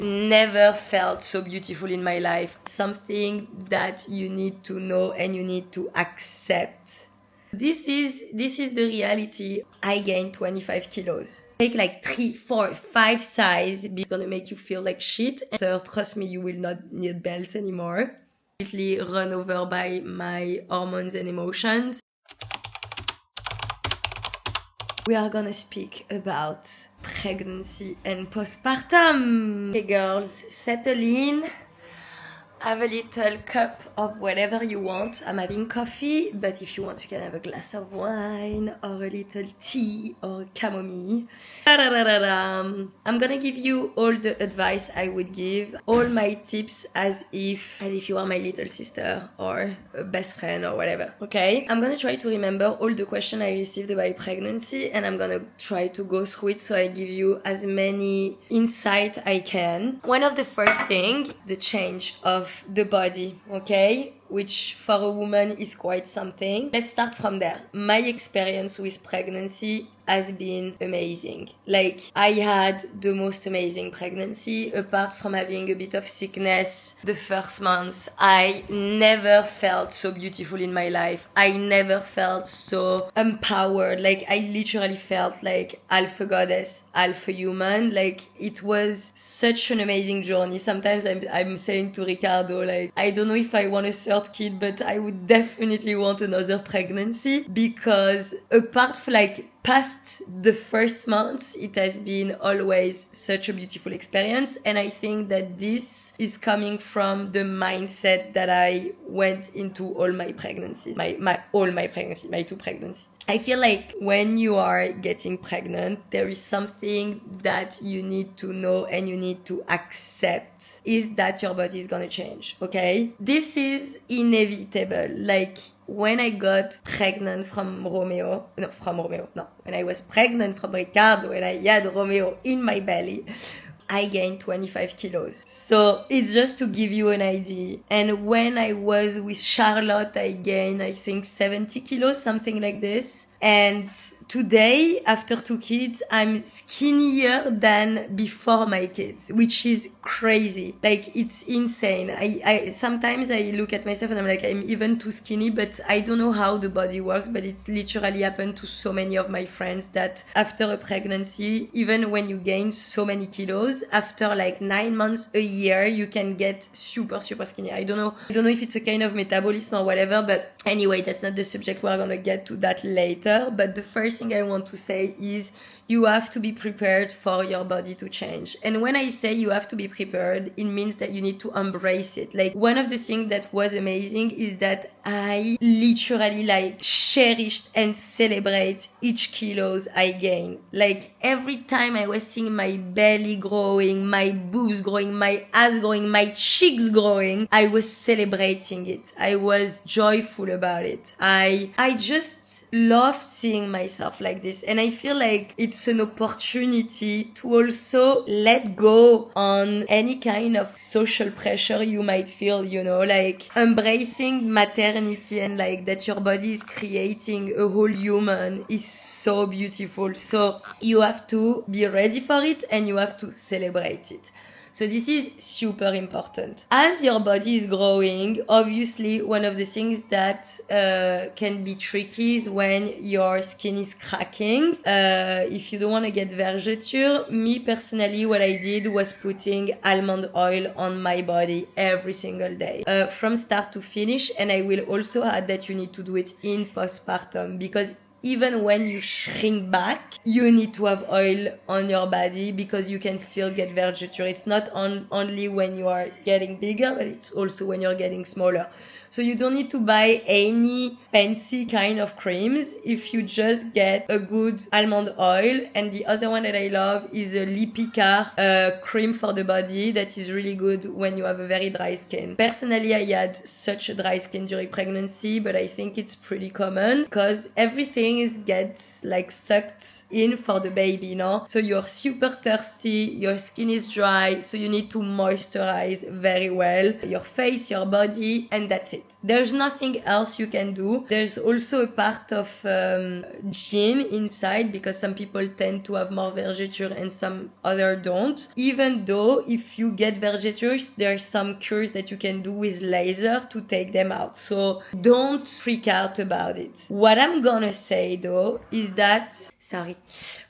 never felt so beautiful in my life. Something that you need to know and you need to accept. This is the reality. I gained 25 kilos. Take like 3, 4, 5 size. It's gonna make you feel like shit. And trust me, you will not need belts anymore. Completely run over by my hormones and emotions. We are gonna speak about pregnancy and postpartum. Okay, girls, settle in. Have a little cup of whatever you want. I'm having coffee, but if you want, you can have a glass of wine or a little tea or chamomile. I'm gonna give you all the advice I would give, all my tips as if you are my little sister or a best friend or whatever, okay? I'm gonna try to remember all the questions I received about pregnancy, and I'm gonna try to go through it so I give you as many insight I can. One of the first thing, the change of the body, okay, which for a woman is quite something. Let's start from there. My experience with pregnancy has been amazing. Like, I had the most amazing pregnancy. Apart from having a bit of sickness the first months, I never felt so beautiful in my life. I never felt so empowered. Like, I literally felt like half a goddess, half a human. Like, it was such an amazing journey. Sometimes I'm saying to Ricardo, like, I don't know if I want a third kid, but I would definitely want another pregnancy, because apart from like past the first months, it has been always such a beautiful experience. And I think that this is coming from the mindset that I went into all my pregnancies, my 2 pregnancies. I feel like when you are getting pregnant, there is something that you need to know and you need to accept, is that your body is gonna change, okay? This is inevitable. Like, when I got pregnant when I was pregnant from Ricardo and I had Romeo in my belly, I gained 25 kilos. So it's just to give you an idea. And when I was with Charlotte, I gained, I think, 70 kilos, something like this. And today, after 2 kids, I'm skinnier than before my kids, which is crazy. Like, it's insane. I sometimes I look at myself and I'm like, I'm even too skinny, but I don't know how the body works, but it's literally happened to so many of my friends that after a pregnancy, even when you gain so many kilos, after like 9 months, a year, you can get super, super skinny. I don't know if it's a kind of metabolism or whatever, but anyway, that's not the subject. We're gonna get to that later. But the first thing I want to say is you have to be prepared for your body to change. And when I say you have to be prepared, it means that you need to embrace it. Like, one of the things that was amazing is that I literally like cherished and celebrate each kilos I gain. Like, every time I was seeing my belly growing, my boobs growing, my ass growing, my cheeks growing, I was celebrating it. I was joyful about it. I just loved seeing myself like this. And I feel like it's an opportunity to also let go on any kind of social pressure you might feel, you know, like embracing maternity and like that your body is creating a whole human is so beautiful. So you have to be ready for it and you have to celebrate it. So this is super important. As your body is growing, obviously one of the things that can be tricky is when your skin is cracking. If you don't want to get vergeture, me personally, what I did was putting almond oil on my body every single day, from start to finish. And I will also add that you need to do it in postpartum, because even when you shrink back, you need to have oil on your body because you can still get vergeture. It's not only when you are getting bigger, but it's also when you're getting smaller. So you don't need to buy any fancy kind of creams if you just get a good almond oil. And the other one that I love is a Lipikar cream for the body that is really good when you have a very dry skin. Personally, I had such a dry skin during pregnancy, but I think it's pretty common because everything gets like sucked in for the baby, you know? So you're super thirsty, your skin is dry, so you need to moisturize very well your face, your body, and that's it. it. There's nothing else you can do. There's also a part of gene inside, because some people tend to have more vergeture and some other don't. Even though if you get vergetures, there's some cures that you can do with laser to take them out. So don't freak out about it. What I'm gonna say though is that,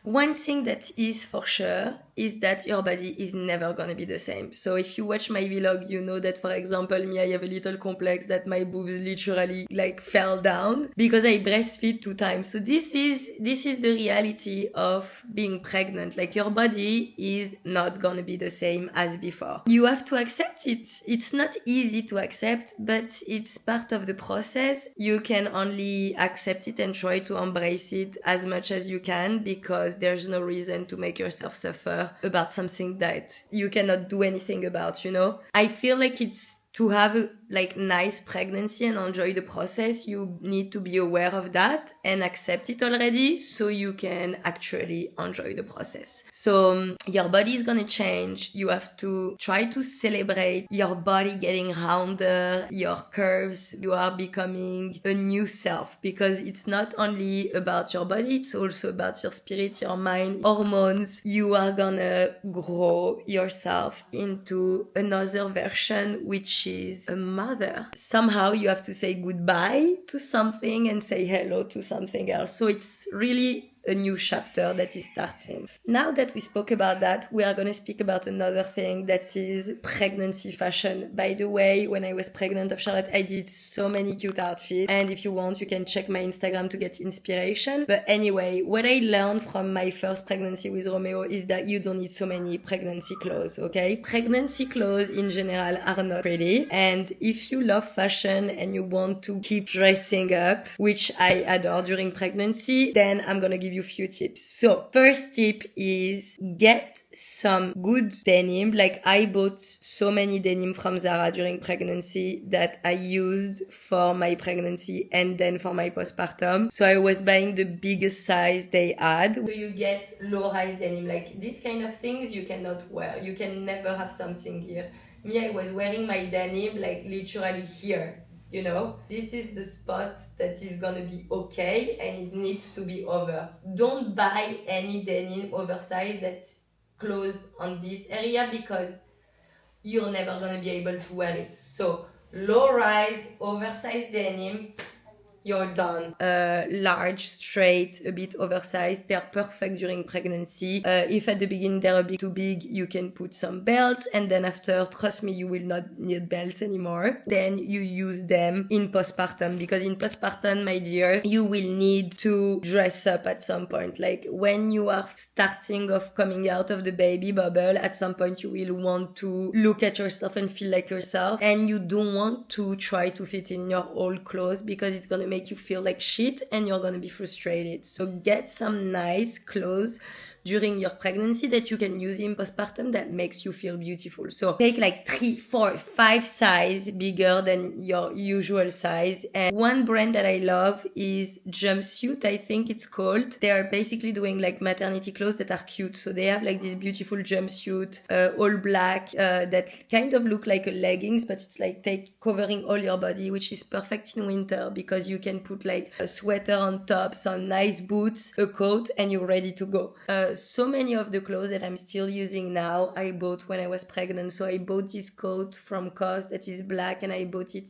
one thing that is for sure is that your body is never gonna be the same. So if you watch my vlog, you know that, for example, me, I have a little complex that my boobs literally like fell down because I breastfeed 2 times. So this is the reality of being pregnant. Like, your body is not gonna be the same as before. You have to accept it. It's not easy to accept, but it's part of the process. You can only accept it and try to embrace it as much as you can, because there's no reason to make yourself suffer about something that you cannot do anything about, you know? I feel like it's to have a nice pregnancy and enjoy the process, you need to be aware of that and accept it already, so you can actually enjoy the process. So your body is gonna change. You have to try to celebrate your body getting rounder, your curves. You are becoming a new self, because it's not only about your body, it's also about your spirit, your mind, hormones. You are gonna grow yourself into another version, which is a mother. Somehow you have to say goodbye to something and say hello to something else. So it's really a new chapter that is starting. Now that we spoke about that, we are going to speak about another thing, that is pregnancy fashion. By the way, when I was pregnant of Charlotte, I did so many cute outfits, and if you want, you can check my Instagram to get inspiration. But anyway, what I learned from my first pregnancy with Romeo is that you don't need so many pregnancy clothes, okay? Pregnancy clothes in general are not pretty, and if you love fashion and you want to keep dressing up, which I adore during pregnancy, then I'm gonna give you a few tips. So first tip is get some good denim. Like, I bought so many denim from Zara during pregnancy that I used for my pregnancy and then for my postpartum. So I was buying the biggest size they had. So you get low-rise denim. Like, these kind of things you cannot wear. You can never have something here. Me, I was wearing my denim like literally here. You know, this is the spot that is gonna be okay, and it needs to be over. Don't buy any denim oversized that's closed on this area, because you're never gonna be able to wear it. So low rise, oversized denim, you're done. Large, straight, a bit oversized, they're perfect during pregnancy. If at the beginning they're a bit too big, you can put some belts, and then after, trust me, you will not need belts anymore. Then you use them in postpartum, because in postpartum, my dear, you will need to dress up at some point. Like, when you are starting of coming out of the baby bubble, at some point you will want to look at yourself and feel like yourself, and you don't want to try to fit in your old clothes, because it's gonna make you feel like shit and you're gonna be frustrated. So get some nice clothes during your pregnancy that you can use in postpartum that makes you feel beautiful. So take like 3, 4, 5 size bigger than your usual size. And one brand that I love is Jumpsuit, I think it's called. They are basically doing like maternity clothes that are cute. So they have like this beautiful jumpsuit, all black, that kind of look like a leggings, but it's like covering all your body, which is perfect in winter, because you can put like a sweater on top, some nice boots, a coat, and you're ready to go. So many of the clothes that I'm still using now, I bought when I was pregnant. So I bought this coat from COS that is black, and I bought it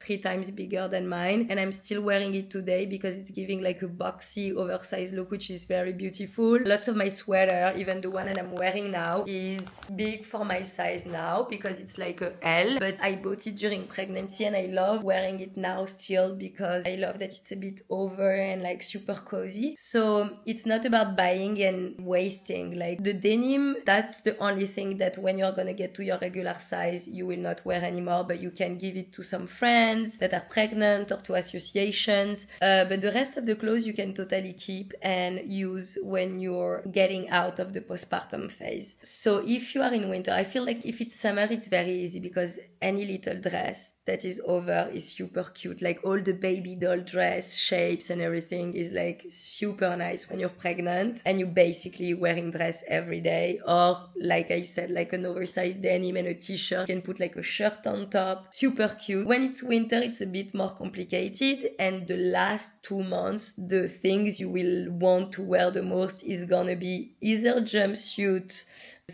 3 times bigger than mine, and I'm still wearing it today because it's giving like a boxy, oversized look, which is very beautiful. Lots of my sweater, even the one that I'm wearing now, is big for my size now, because it's like a L, but I bought it during pregnancy and I love wearing it now still, because I love that it's a bit over and like super cozy. So it's not about buying and wasting. Like, the denim, that's the only thing that when you're gonna get to your regular size, you will not wear anymore, but you can give it to some friends that are pregnant or to associations. But the rest of the clothes you can totally keep and use when you're getting out of the postpartum phase. So if you are in winter, I feel like if it's summer, it's very easy, because any little dress that is over is super cute. Like, all the baby doll dress shapes and everything is like super nice when you're pregnant and you basically wearing dress every day. Or like I said, like an oversized denim and a t-shirt, you can put like a shirt on top, super cute. When it's winter, winter, it's a bit more complicated. And the last 2 months, the things you will want to wear the most is gonna be either jumpsuit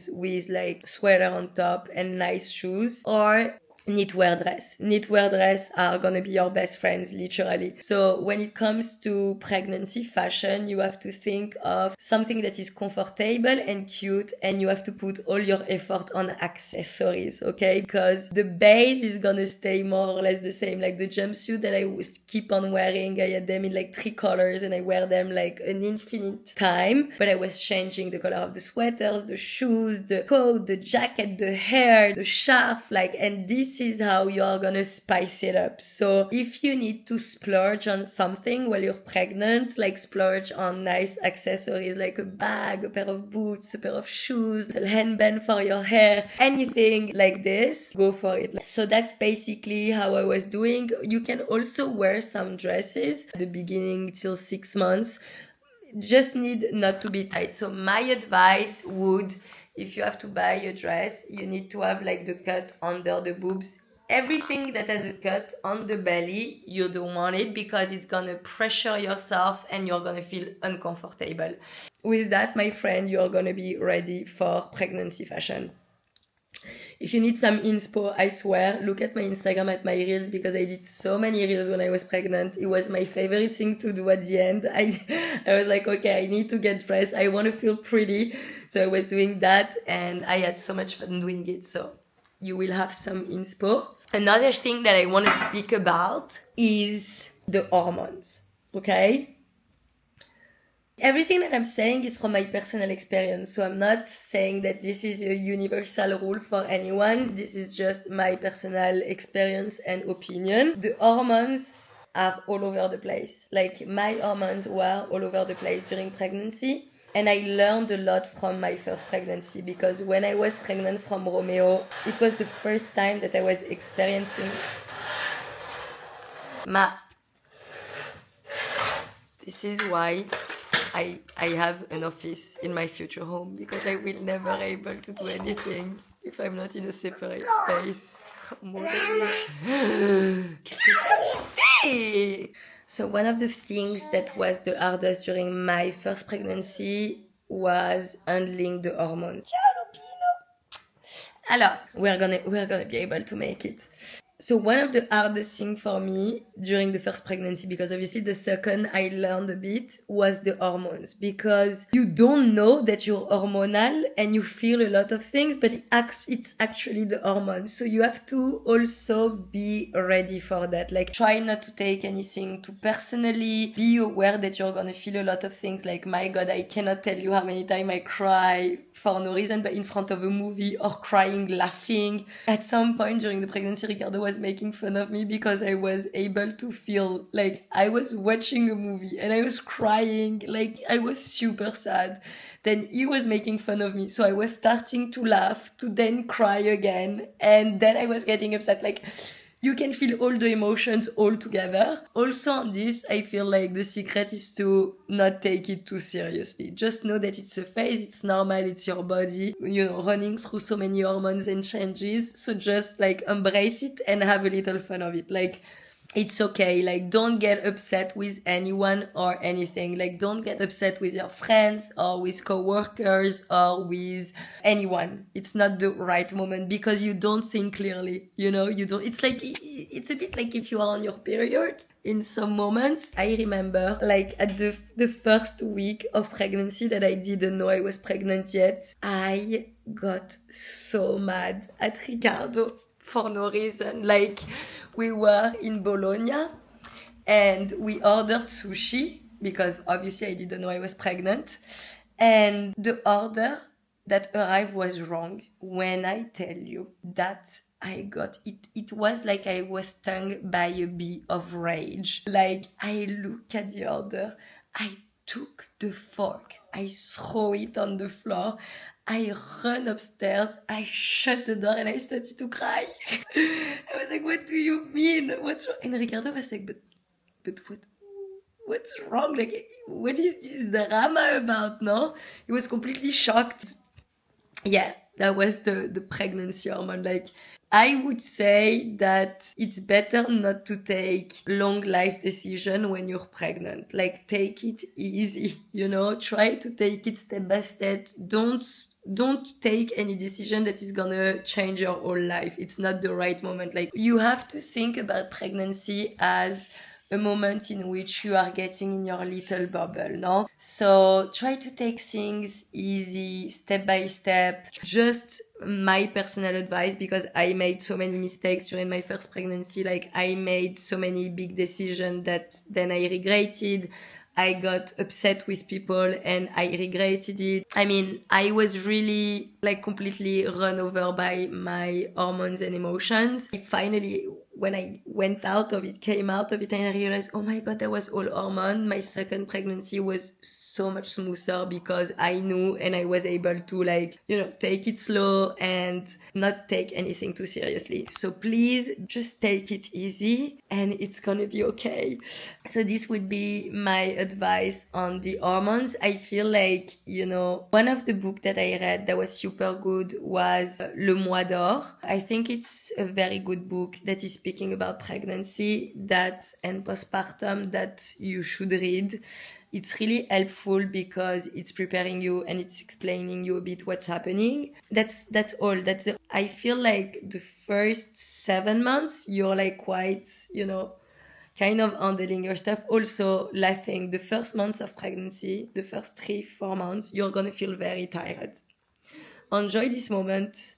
with like sweater on top and nice shoes, or knitwear dress. Knitwear dress are gonna be your best friends, literally. So when it comes to pregnancy fashion, you have to think of something that is comfortable and cute, and you have to put all your effort on accessories, okay? Because the base is gonna stay more or less the same. Like the jumpsuit that I keep on wearing, I had them in like 3 colors and I wear them like an infinite time, but I was changing the color of the sweaters, the shoes, the coat, the jacket, the hair, the scarf, like, and this is how you are gonna spice it up. So if you need to splurge on something while you're pregnant, like splurge on nice accessories like a bag, a pair of boots, a pair of shoes, a handband for your hair, anything like this, go for it. So that's basically how I was doing. You can also wear some dresses at the beginning till 6 months. Just need not to be tight. So my advice would, if you have to buy a dress, you need to have like the cut under the boobs. Everything that has a cut on the belly, you don't want it because it's gonna pressure yourself and you're gonna feel uncomfortable. With that, my friend, you're gonna be ready for pregnancy fashion. If you need some inspo, I swear, look at my Instagram, at my reels, because I did so many reels when I was pregnant. It was my favorite thing to do at the end. I was like, okay, I need to get dressed. I want to feel pretty. So I was doing that and I had so much fun doing it. So you will have some inspo. Another thing that I want to speak about is the hormones, okay? Everything that I'm saying is from my personal experience, so I'm not saying that this is a universal rule for anyone. This is just my personal experience and opinion. The hormones are all over the place. Like my hormones were all over the place during pregnancy, and I learned a lot from my first pregnancy, because when I was pregnant from Romeo, it was the first time that I was experiencing This is why I have an office in my future home, because I will never able to do anything if I'm not in a separate space. So one of the things that was the hardest during my first pregnancy was handling the hormones. Alors, we're gonna be able to make it. So one of the hardest things for me during the first pregnancy, because obviously the second I learned a bit, was the hormones. Because you don't know that you're hormonal and you feel a lot of things, but it's actually the hormones. So you have to also be ready for that. Like, try not to take anything too personally. Be aware that you're gonna feel a lot of things. Like, my God, I cannot tell you how many times I cry for no reason, but in front of a movie, or crying, laughing. At some point during the pregnancy, Ricardo was making fun of me because I was able to feel like I was watching a movie and I was crying, like I was super sad. Then he was making fun of me, so I was starting to laugh, to then cry again, and then I was getting upset. Like, you can feel all the emotions all together. Also on this, I feel like the secret is to not take it too seriously. Just know that it's a phase, it's normal, it's your body, running through so many hormones and changes. So just like embrace it and have a little fun of it. Like, it's okay. Like, don't get upset with anyone or anything. Like, don't get upset with your friends or with co-workers or with anyone. It's not the right moment because you don't think clearly, you don't. It's like, it's a bit like if you are on your period in some moments. I remember like at the first week of pregnancy that I didn't know I was pregnant yet, I got so mad at Ricardo for no reason. Like, we were in Bologna and we ordered sushi because obviously I didn't know I was pregnant, and the order that arrived was wrong. When I tell you that I got it, it was like I was stung by a bee of rage. Like, I look at the order, I took the fork, I throw it on the floor, I run upstairs, I shut the door, and I started to cry. I was like, what do you mean? What's wrong? And Ricardo was like, but what's wrong? Like, what is this drama about, no? He was completely shocked. Yeah, That was the pregnancy hormone. Like, I would say that it's better not to take long life decision when you're pregnant. Like, take it easy, you know, try to take it step by step. Don't take any decision that is gonna change your whole life. It's not the right moment. Like, you have to think about pregnancy as a moment in which you are getting in your little bubble, no? So try to take things easy, step by step. Just my personal advice, because I made so many mistakes during my first pregnancy. Like, I made so many big decisions that then I regretted. I got upset with people and I regretted it. I mean, I was really like completely run over by my hormones and emotions. Finally, when I went out of it, came out of it, and I realized, oh my God, that was all hormone. My second pregnancy was so much smoother because I knew and I was able to, like, you know, take it slow and not take anything too seriously. So please just take it easy and it's gonna be okay. So this would be my advice on the hormones. I feel like, you know, one of the books that I read that was super good was Le Mois d'Or. I think it's a very good book that is speaking about pregnancy and postpartum that you should read. It's really helpful because it's preparing you and it's explaining you a bit what's happening. That's all. I feel like the first 7 months, you're like quite, you know, kind of handling your stuff. Also, laughing, the first months of pregnancy, the first 3-4 months, you're gonna feel very tired. Enjoy this moment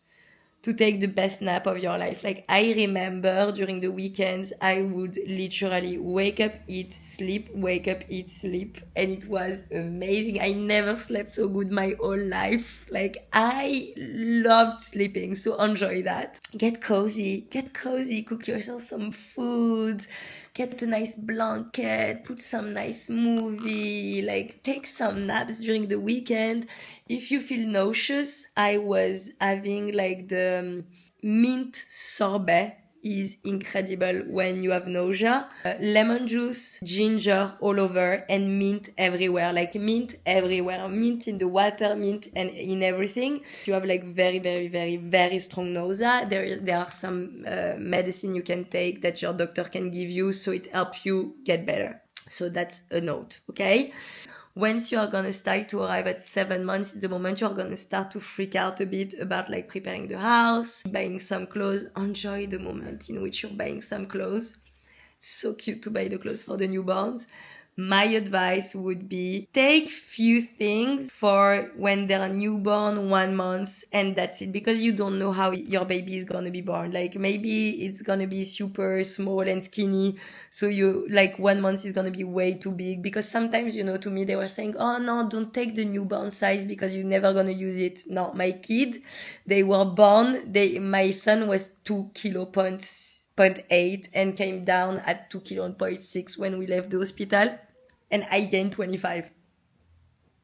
to take the best nap of your life. Like, I remember during the weekends, I would literally wake up, eat, sleep, wake up, eat, sleep. And it was amazing. I never slept so good my whole life. Like, I loved sleeping. So enjoy that. Get cozy, cook yourself some food, get a nice blanket, put some nice movie, like take some naps during the weekend. If you feel nauseous, I was having like the mint sorbet is incredible when you have nausea. Lemon juice, ginger all over, and mint everywhere. Like mint everywhere. Mint in the water, mint and in everything. You have like very, very, very, very strong nausea. There are some medicine you can take that your doctor can give you, so it helps you get better. So that's a note, okay? Once you are going to start to arrive at 7 months, the moment you are going to start to freak out a bit about like preparing the house, buying some clothes. Enjoy the moment in which you're buying some clothes. So cute to buy the clothes for the newborns. My advice would be take few things for when they're newborn, 1 month, and that's it, because you don't know how your baby is gonna be born. Like maybe it's gonna be super small and skinny, so you like 1 month is gonna be way too big, because sometimes, you know, to me they were saying, oh no, don't take the newborn size because you're never gonna use it. No, my kid, they were born, my son was 2.8 and came down at 2.6 when we left the hospital, and I gained 25.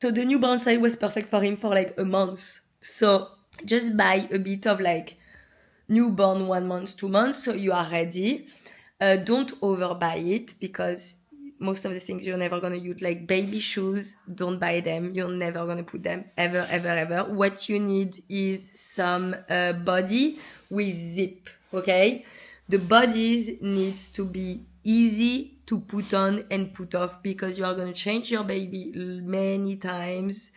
So the newborn size was perfect for him for like a month. So just buy a bit of like newborn 1 month, 2 months, so you are ready. Don't overbuy it, because most of the things you're never gonna use, like baby shoes, don't buy them. You're never gonna put them ever, ever, ever. What you need is some body with zip, okay? The bodies needs to be easy to put on and put off, because you are going to change your baby many times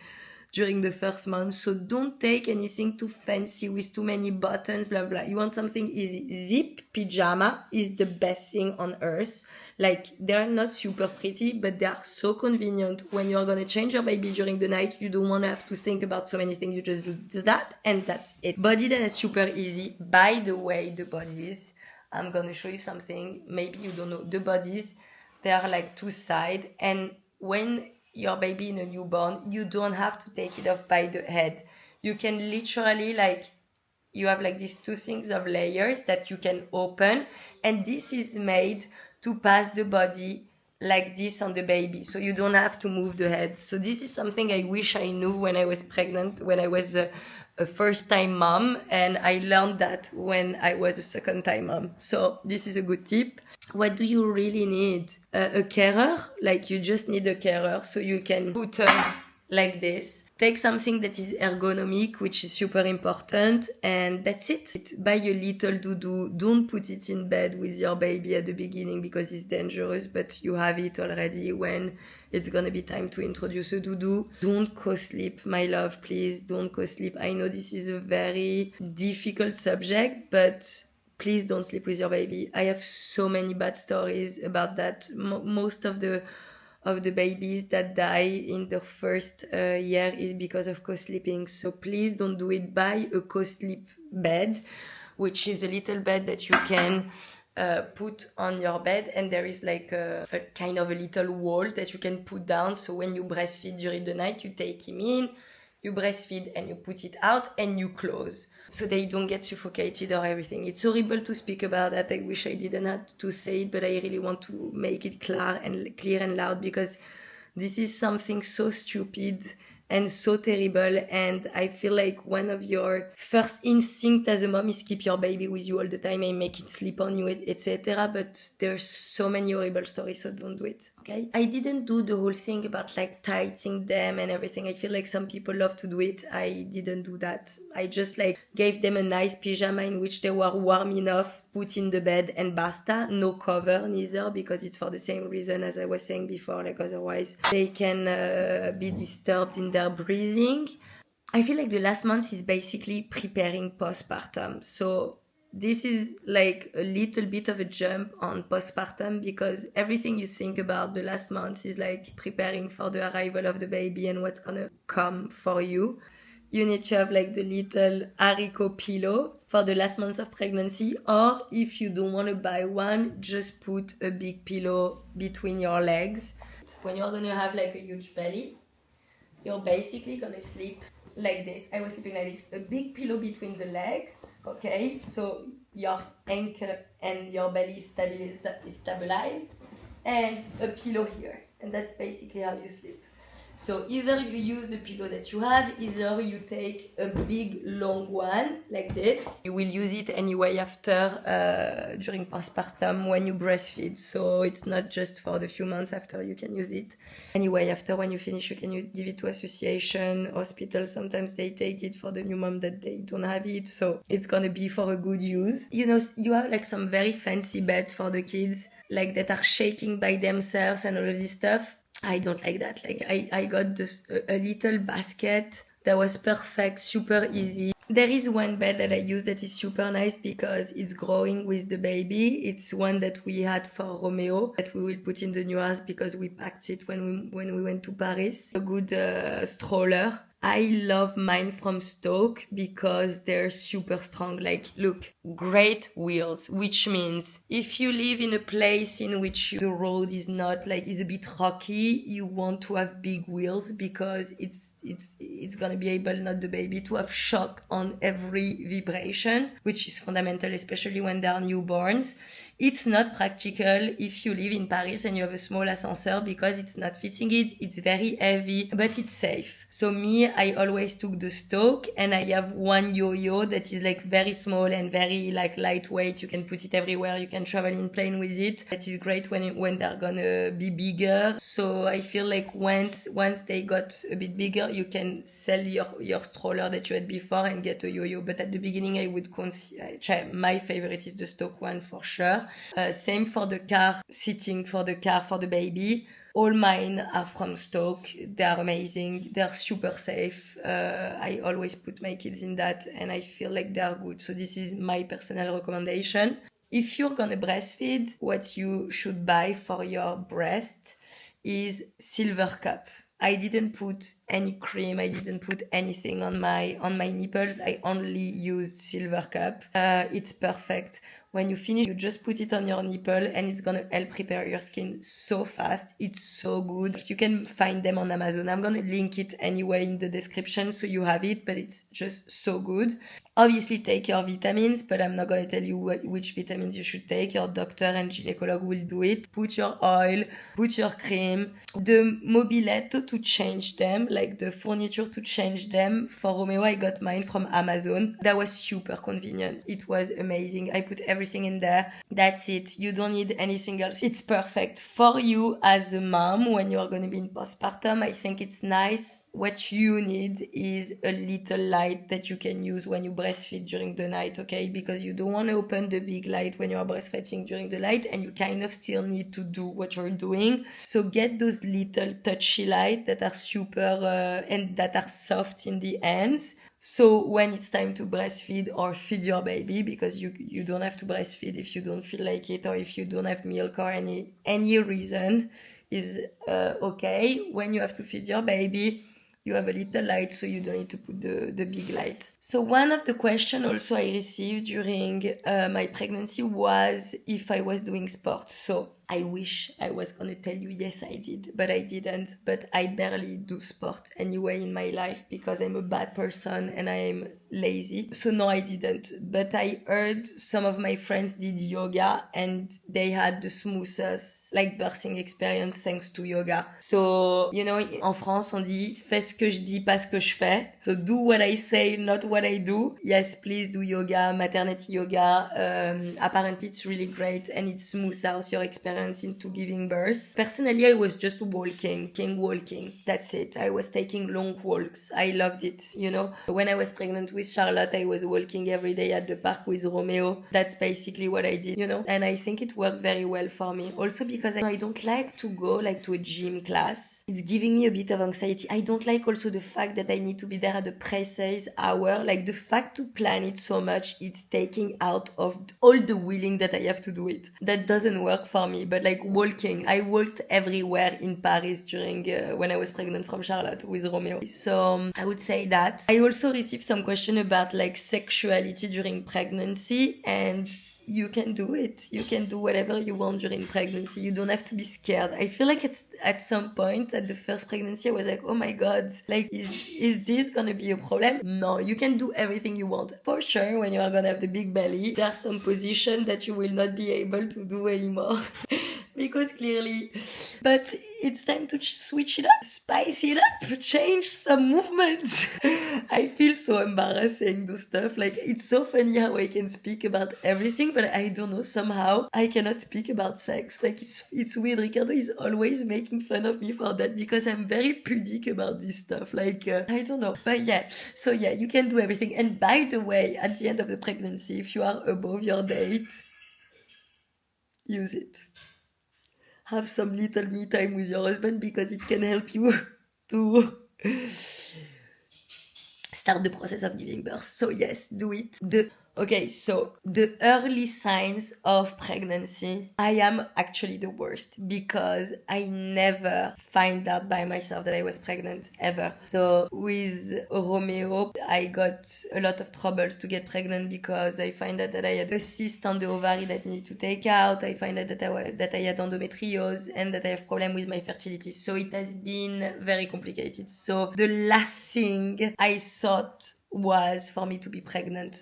during the first month. So don't take anything too fancy with too many buttons, blah, blah. You want something easy. Zip pajama is the best thing on earth. Like, they're not super pretty, but they are so convenient. When you're going to change your baby during the night, you don't want to have to think about so many things. You just do that and that's it. Body that is super easy. By the way, the bodies, I'm going to show you something. Maybe you don't know. The bodies, they are like two sides. And when your baby in a newborn, you don't have to take it off by the head. You can literally like, you have like these two things of layers that you can open. And this is made to pass the body like this on the baby. So you don't have to move the head. So this is something I wish I knew when I was pregnant, when I was a first-time mom, and I learned that when I was a second-time mom. So this is a good tip. What do you really need? A carer? Like, you just need a carer so you can put like this. Take something that is ergonomic, which is super important, and that's it. Buy a little doudou. Don't put it in bed with your baby at the beginning because it's dangerous, but you have it already when it's gonna be time to introduce a doudou. Don't co-sleep, my love, please. Don't co-sleep. I know this is a very difficult subject, but please don't sleep with your baby. I have so many bad stories about that. Most of the babies that die in the first year is because of co-sleeping. So please don't do it. Buy a co-sleep bed, which is a little bed that you can put on your bed, and there is like a kind of a little wall that you can put down. So when you breastfeed during the night, you take him in, you breastfeed, and you put it out, and you close, so they don't get suffocated or everything. It's horrible to speak about that. I wish I didn't have to say it, but I really want to make it clear and loud, because this is something so stupid and so terrible, and I feel like one of your first instinct as a mom is keep your baby with you all the time and make it sleep on you, etc. But there's so many horrible stories, so don't do it, okay? I didn't do the whole thing about like tightening them and everything. I feel like some people love to do it. I didn't do that. I just like gave them a nice pyjama in which they were warm enough, put in the bed, and basta. No cover neither, because it's for the same reason as I was saying before, like otherwise they can be disturbed in their breathing. I feel like the last month is basically preparing postpartum. So this is like a little bit of a jump on postpartum, because everything you think about the last month is like preparing for the arrival of the baby and what's gonna come for you. You need to have like the little haricot pillow for the last months of pregnancy, or if you don't want to buy one, just put a big pillow between your legs. When you're gonna have like a huge belly, you're basically gonna sleep like this. I was sleeping like this, a big pillow between the legs, okay? So your ankle and your belly is stabilized, and a pillow here. And that's basically how you sleep. So either you use the pillow that you have, either you take a big long one like this. You will use it anyway after during postpartum when you breastfeed. So it's not just for the few months after you can use it. Anyway, after when you finish, you can give it to association, hospital. Sometimes they take it for the new mom that they don't have it. So it's gonna be for a good use. You know, you have like some very fancy beds for the kids, like that are shaking by themselves and all of this stuff. I don't like that. Like I got this a little basket that was perfect, super easy. There is one bed that I use that is super nice because it's growing with the baby. It's one that we had for Romeo that we will put in the new house because we packed it when we went to Paris. A good stroller. I love mine from Stoke because they're super strong. Like, look, great wheels, which means if you live in a place in which the road is not like, is a bit rocky, you want to have big wheels because it's gonna be able, not the baby, to have shock on every vibration, which is fundamental, especially when they are newborns. It's not practical if you live in Paris and you have a small ascenseur because it's not fitting it. It's very heavy, but it's safe. So me, I always took the Stoke, and I have one yo-yo that is like very small and very like lightweight. You can put it everywhere. You can travel in plane with it. That is great when they're gonna be bigger. So I feel like once they got a bit bigger, you can sell your stroller that you had before and get a yo-yo. But at the beginning, I would consider, my favorite is the Stoke one for sure. Same for the car, seating for the car for the baby. All mine are from Stoke. They are amazing. They're super safe. I always put my kids in that, and I feel like they are good. So this is my personal recommendation. If you're gonna breastfeed, what you should buy for your breast is silver cup. I didn't put any cream. I didn't put anything on my nipples. I only used silver cup. It's perfect. When you finish, you just put it on your nipple and it's gonna help prepare your skin so fast. It's so good. You can find them on Amazon. I'm gonna link it anyway in the description so you have it, but it's just so good. Obviously take your vitamins, but I'm not gonna tell you which vitamins you should take. Your doctor and gynecolog will do it. Put your oil, put your cream. The mobiletto to change them, like the furniture to change them. For Romeo, I got mine from Amazon. That was super convenient. It was amazing. I put everything in there. That's it. You don't need anything else. It's perfect for you as a mom when you're going to be in postpartum. I think it's nice what you need is a little light that you can use when you breastfeed during the night, okay? Because you don't want to open the big light when you are breastfeeding during the night, and you kind of still need to do what you're doing. So get those little touchy light that are super and that are soft in the ends. So when it's time to breastfeed or feed your baby, because you don't have to breastfeed if you don't feel like it, or if you don't have milk, or any reason is okay. When you have to feed your baby, you have a little light, so you don't need to put the big light. So one of the questions also I received during my pregnancy was if I was doing sports. So I wish I was going to tell you yes I did, but I didn't. But I barely do sport anyway in my life because I'm a bad person and I'm lazy. So no, I didn't. But I heard some of my friends did yoga and they had the smoothest like birthing experience thanks to yoga. So, you know, en France on dit fais ce que je dis, pas ce que je fais. So do what I say, not what I do. Yes, please do yoga, maternity yoga. Apparently it's really great and it smooths out your experience into giving birth. Personally, I was just walking. That's it. I was taking long walks. I loved it, you know. When I was pregnant with Charlotte, I was walking every day at the park with Romeo. That's basically what I did, you know. And I think it worked very well for me. Also because I don't like to go like to a gym class. It's giving me a bit of anxiety. I don't like also the fact that I need to be there at the precise hour. Like the fact to plan it so much, it's taking out of all the willing that I have to do it. That doesn't work for me. But like walking, I walked everywhere in Paris during when I was pregnant from Charlotte with Romeo. So I would say that. I also received some question about like sexuality during pregnancy, and you can do it. You can do whatever you want during pregnancy. You don't have to be scared. I feel like it's at some point at the first pregnancy, I was like, oh my God, like, is this gonna be a problem? No, you can do everything you want. For sure, when you are gonna have the big belly, there are some positions that you will not be able to do anymore. Because clearly, but it's time to switch it up, spice it up, change some movements. I feel so embarrassed saying this stuff. Like, it's so funny how I can speak about everything, but I don't know, somehow I cannot speak about sex. Like, it's weird. Ricardo is always making fun of me for that because I'm very pudic about this stuff. Like, I don't know. But yeah, so yeah, you can do everything. And by the way, at the end of the pregnancy, if you are above your date, use it. Have some little me time with your husband because it can help you to start the process of giving birth. So yes, do it. Okay, so the early signs of pregnancy, I am actually the worst because I never find out by myself that I was pregnant, ever. So with Romeo, I got a lot of troubles to get pregnant because I find out that I had a cyst on the ovary that needed to take out. I find out that I had endometriosis and that I have problem with my fertility. So it has been very complicated. So the last thing I thought was for me to be pregnant.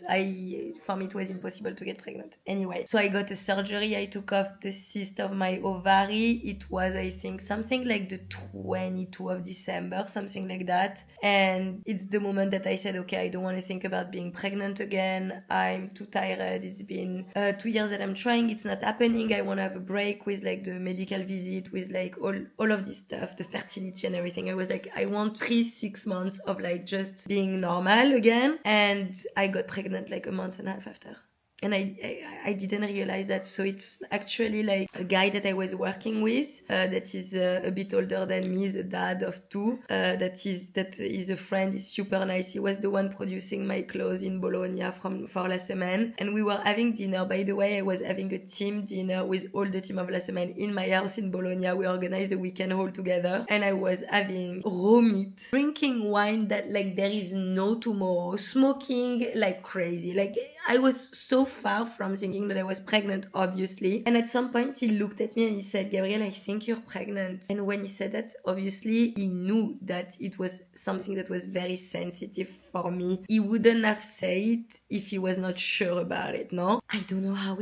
For me it was impossible to get pregnant. Anyway, so I got a surgery. I took off the cyst of my ovary. It was, I think, something like the 22 of December, something like that. And it's the moment that I said, okay, I don't want to think about being pregnant again. I'm too tired. It's been 2 years that I'm trying. It's not happening. I want to have a break with like the medical visit, with like all of this stuff, the fertility and everything. I was like, I want 3-6 months of like just being normal again. And I got pregnant like a month and a half after. And I didn't realize that. So it's actually like a guy that I was working with that is a bit older than me, is a dad of 2, that is a friend, is super nice. He was the one producing my clothes in Bologna for La Semaine. And we were having dinner. By the way, I was having a team dinner with all the team of La Semaine in my house in Bologna. We organized the weekend all together. And I was having raw meat, drinking wine that like there is no tomorrow, smoking like crazy. Like I was so far from thinking that I was pregnant, obviously. And at some point, he looked at me and he said, Gabrielle, I think you're pregnant. And when he said that, obviously, he knew that it was something that was very sensitive for me. He wouldn't have said it if he was not sure about it, no? I don't know how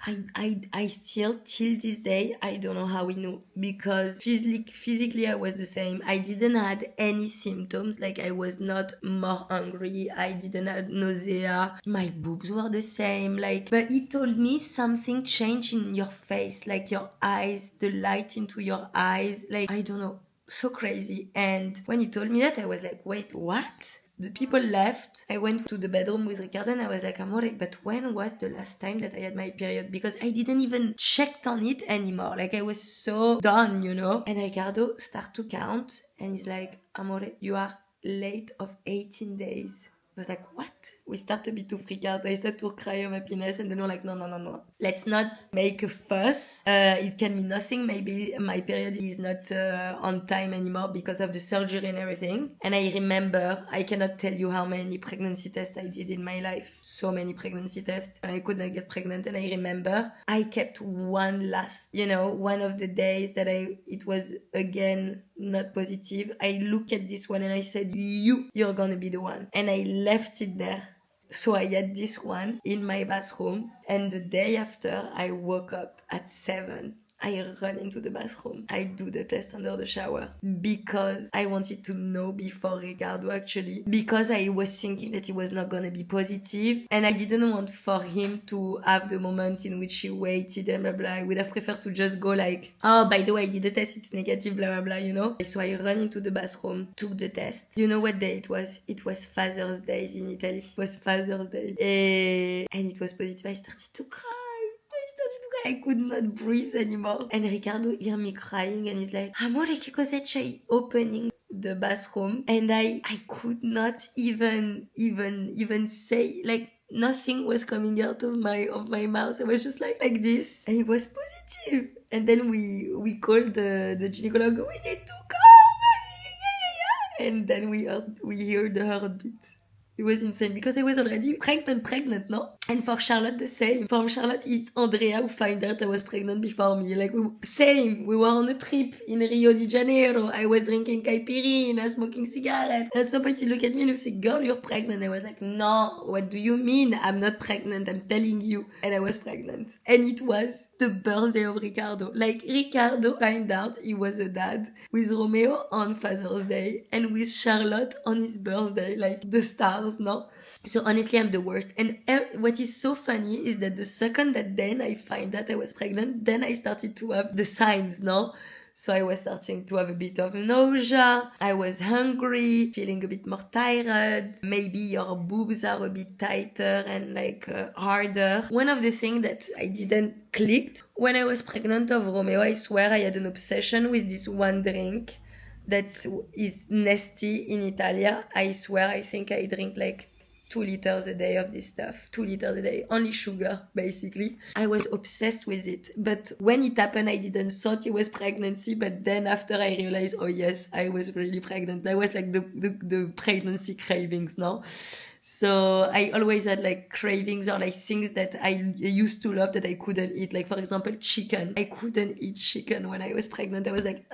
I still, till this day, I don't know how he knew. Because physically, I was the same. I didn't have any symptoms. Like, I was not more hungry. I didn't have nausea. My boobs were the same, like, but he told me something changed in your face, like your eyes, the light into your eyes, like, I don't know. So crazy. And when he told me that, I was like, wait, what? The people left. I went to the bedroom with Ricardo and I was like, Amore, but when was the last time that I had my period? Because I didn't even check on it anymore. Like, I was so done, you know? And Ricardo start to count and he's like, Amore, you are late of 18 days. I was like, what? We start a bit to freak out. I start to cry of happiness. And then we're like, no. Let's not make a fuss. It can be nothing. Maybe my period is not on time anymore because of the surgery and everything. And I remember, I cannot tell you how many pregnancy tests I did in my life. So many pregnancy tests. I could not get pregnant. And I remember I kept one last, one of the days that it was again not positive. I look at this one and I said, you're gonna be the one. And I left it there. So I had this one in my bathroom. And the day after, I woke up at 7. I run into the bathroom. I do the test under the shower because I wanted to know before Ricardo, actually, because I was thinking that he was not going to be positive and I didn't want for him to have the moments in which he waited and blah blah. I would have preferred to just go like, oh, by the way, I did the test, it's negative, blah blah blah, So I ran into the bathroom, took the test. You know what day it was? It was Father's Day in Italy. It was Father's Day. And it was positive. I started to cry. I could not breathe anymore. And Ricardo hear me crying and he's like, Amore, che cosa c'hai? Opening the bathroom. And I could not even say, like, nothing was coming out of my mouth. I was just like this. And it was positive. And then we called the gynecologist. We need to come. And then we heard the heartbeat. It was insane because I was already pregnant, no? And for Charlotte, the same. For Charlotte, it's Andrea who found out I was pregnant before me. Like, same. We were on a trip in Rio de Janeiro. I was drinking caipirinha, smoking cigarette. And at some point, he looked at me and he said, girl, you're pregnant. I was like, no, what do you mean? I'm not pregnant. I'm telling you. And I was pregnant. And it was the birthday of Ricardo. Like, Ricardo found out he was a dad with Romeo on Father's Day and with Charlotte on his birthday. Like, the stars. No? So honestly, I'm the worst. And what is so funny is that the second that then I find that I was pregnant, then I started to have the signs, no? So I was starting to have a bit of nausea. I was hungry, feeling a bit more tired. Maybe your boobs are a bit tighter and harder. One of the things that I didn't click when I was pregnant of Romeo, I swear I had an obsession with this one drink that is nasty in Italia. I swear, I think I drink 2 liters a day of this stuff. 2 liters a day. Only sugar, basically. I was obsessed with it. But when it happened, I didn't thought it was pregnancy. But then after I realized, oh yes, I was really pregnant. That was the pregnancy cravings, no? So I always had cravings or things that I used to love that I couldn't eat. Like, for example, chicken. I couldn't eat chicken when I was pregnant. I was like,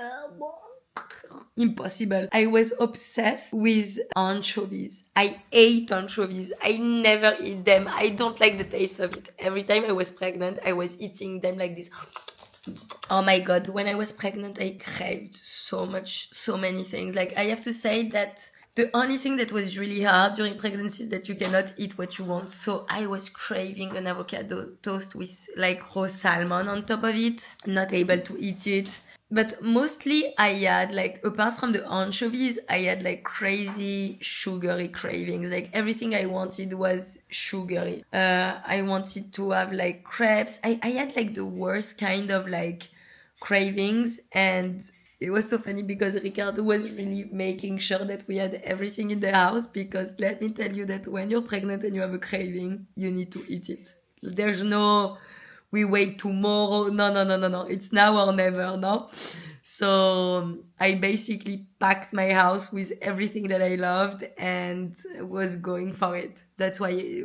impossible. I was obsessed with anchovies. I ate anchovies. I never eat them. I don't like the taste of it. Every time I was pregnant, I was eating them like this. Oh my god, when I was pregnant, I craved so many things. I have to say that the only thing that was really hard during pregnancy is that you cannot eat what you want. So I was craving an avocado toast with raw salmon on top of it. Not able to eat it. But mostly I had apart from the anchovies, I had crazy sugary cravings. Everything I wanted was sugary. I wanted to have crepes. I had the worst kind of cravings. And it was so funny because Ricardo was really making sure that we had everything in the house, because let me tell you that when you're pregnant and you have a craving, you need to eat it. There's no we wait tomorrow. No. It's now or never, no? So I basically packed my house with everything that I loved and was going for it. That's why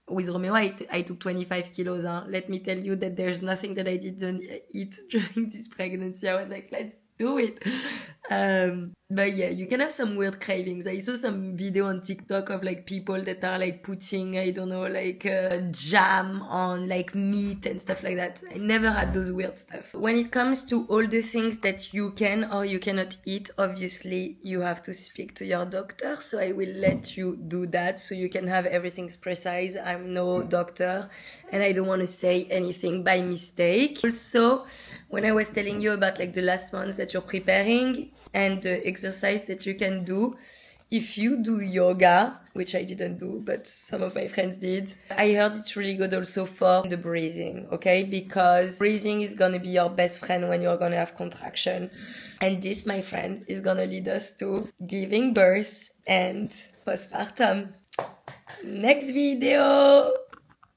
with Romeo, I took 25 kilos. Let me tell you that there's nothing that I didn't eat during this pregnancy. I was like, let's do it. But yeah, you can have some weird cravings. I saw some video on TikTok of people that are putting, I don't know, jam on meat and stuff like that. I never had those weird stuff. When it comes to all the things that you can or you cannot eat, obviously you have to speak to your doctor. So I will let you do that so you can have everything precise. I'm no doctor and I don't want to say anything by mistake. Also, when I was telling you about the last months that you're preparing, and the exercise that you can do if you do yoga, which I didn't do, but some of my friends did. I heard it's really good also for the breathing, okay? Because breathing is gonna be your best friend when you're gonna have contraction. And this, my friend, is gonna lead us to giving birth and postpartum. Next video!